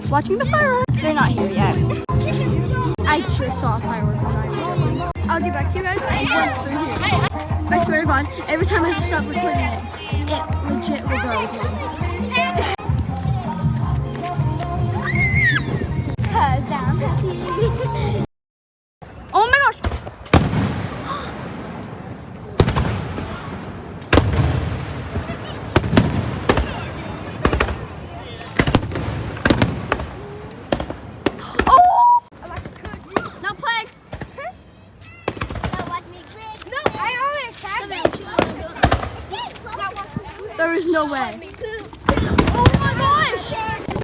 watching the fireworks. They're not here yet. I just saw a firework when I was here. I'll get back to you guys once they're here. I swear to God, every time I stop recording it, it legit will grow. Cause I'm happy. Oh my gosh! There is no way.